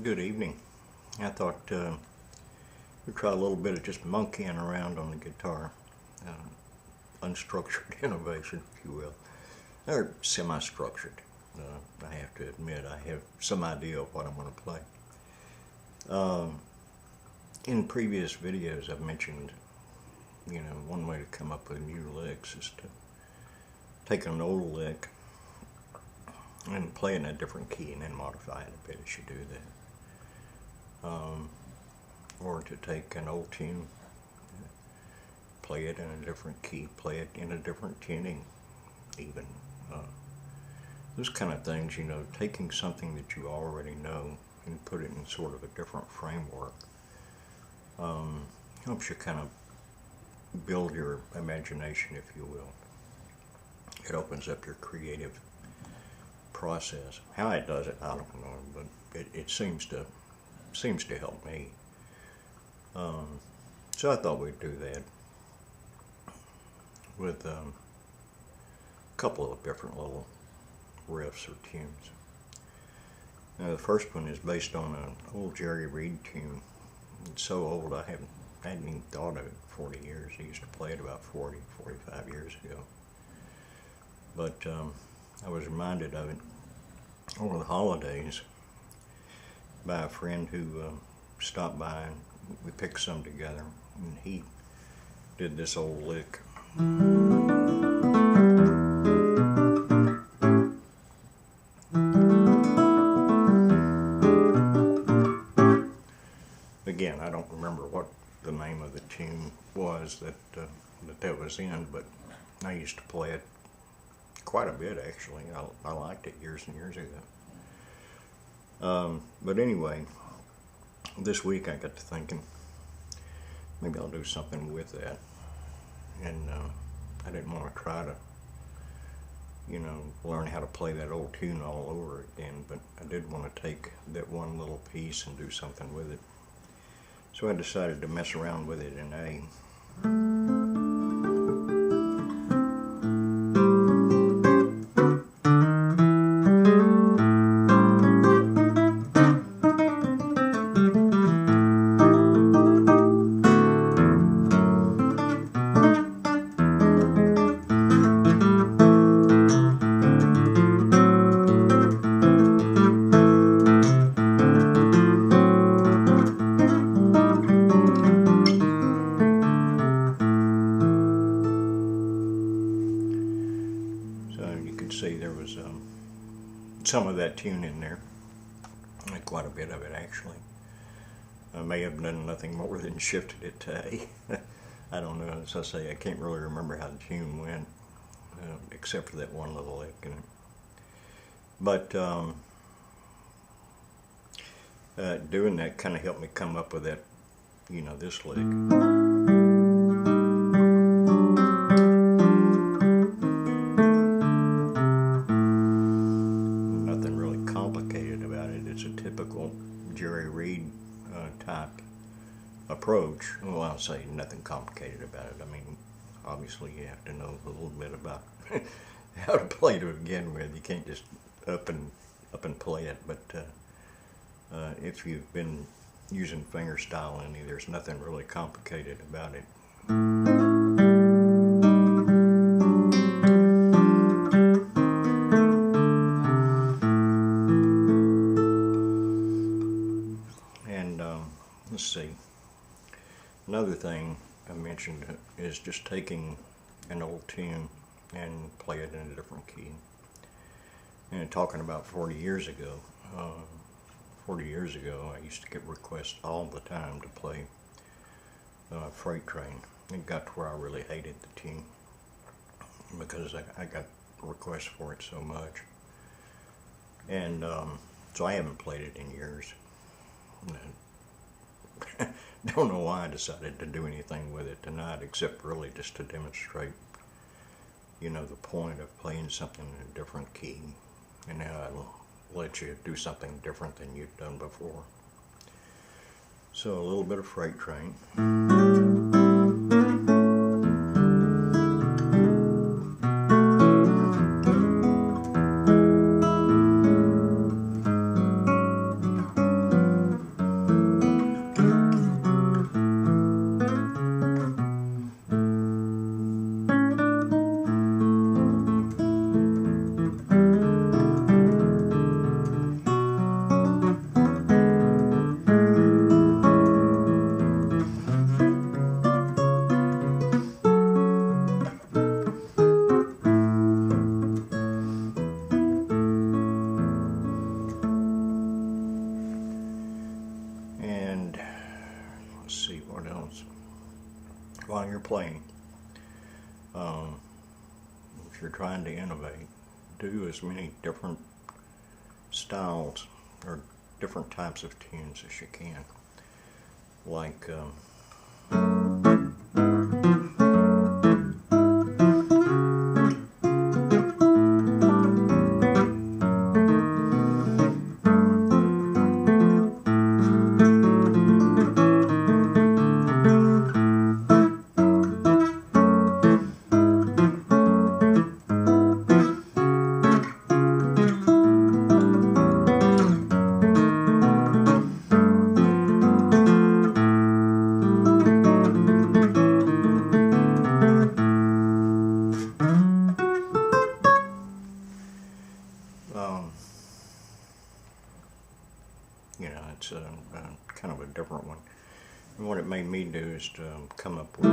Good evening. I thought we'd try a little bit of just monkeying around on the guitar. Unstructured innovation, if you will. Or semi-structured. I have to admit, I have some idea of what I'm going to play. In previous videos, I've mentioned, one way to come up with new licks is to take an old lick and play it in a different key and then modify it a bit as you do that. Or to take an old tune, play it in a different key, play it in a different tuning even. Those kind of things, taking something that you already know and put it in sort of a different framework helps you kind of build your imagination, if you will. It opens up your creative process. How it does it, I don't know, but it seems to help me. So I thought we'd do that with a couple of different little riffs or tunes. Now the first one is based on an old Jerry Reed tune. It's so old I hadn't even thought of it in 40 years. He used to play it about 45 years ago. But I was reminded of it over the holidays by a friend who stopped by, and we picked some together, and he did this old lick. Again, I don't remember what the name of the tune was that was in, but I used to play it quite a bit actually. I liked it years and years ago. But anyway, this week I got to thinking maybe I'll do something with that, and I didn't want to try to learn how to play that old tune all over again, but I did want to take that one little piece and do something with it. So I decided to mess around with it in A. See, there was some of that tune in there, quite a bit of it actually. I may have done nothing more than shifted it to A. I don't know, as I say, I can't really remember how the tune went, except for that one little lick in it. But doing that kind of helped me come up with that, this lick. Jerry Reed type approach. Well, I'll say nothing complicated about it. I mean, obviously you have to know a little bit about how to play to begin with. You can't just up and play it. But if you've been using fingerstyle any, there's nothing really complicated about it. Let's see. Another thing I mentioned is just taking an old tune and play it in a different key. And talking about 40 years ago, I used to get requests all the time to play Freight Train. It got to where I really hated the tune because I got requests for it so much. And so I haven't played it in years. Don't know why I decided to do anything with it tonight, except really just to demonstrate, the point of playing something in a different key, and how it'll let you do something different than you've done before. So a little bit of Freight Train. you're playing, if you're trying to innovate, do as many different styles or different types of tunes as you can. Like you know, it's a kind of a different one. And what it made me do is to come up with a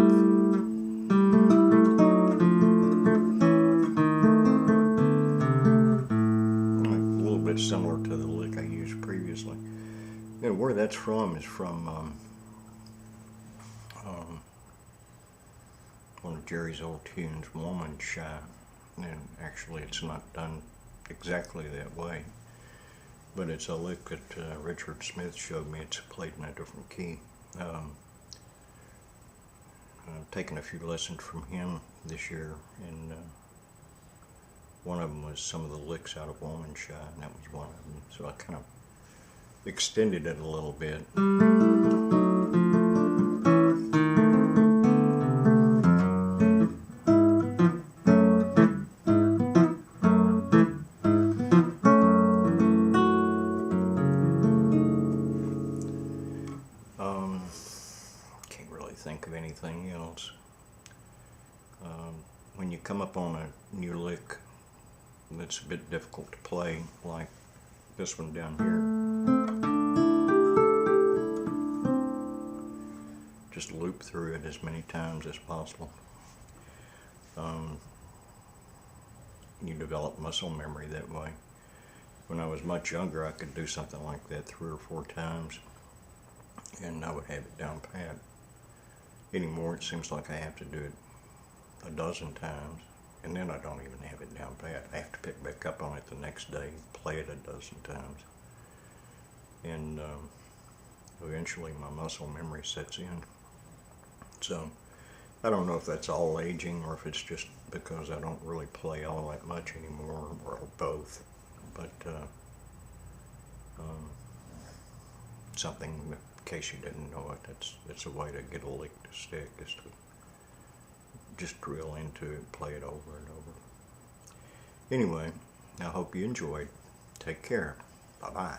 little bit similar to the lick I used previously. And where that's from is from one of Jerry's old tunes, Woman Shy. And actually it's not done exactly that way, but it's a lick that Richard Smith showed me. It's played in a different key. I've taken a few lessons from him this year, and one of them was some of the licks out of Woman Shy, and that was one of them. So I kind of extended it a little bit. Can't really think of anything else. When you come up on a new lick that's a bit difficult to play, like this one down here, just loop through it as many times as possible. You develop muscle memory that way. When I was much younger, I could do something like that 3 or 4 times, and I would have it down pat. Anymore, it seems like I have to do it a dozen times, and then I don't even have it down pat. I have to pick back up on it the next day, play it a dozen times, and eventually my muscle memory sets in. So I don't know if that's all aging or if it's just because I don't really play all that much anymore, or both, but something, in case you didn't know it, it's a way to get a lick to stick, is to just drill into it, play it over and over. Anyway, I hope you enjoyed. Take care. Bye-bye.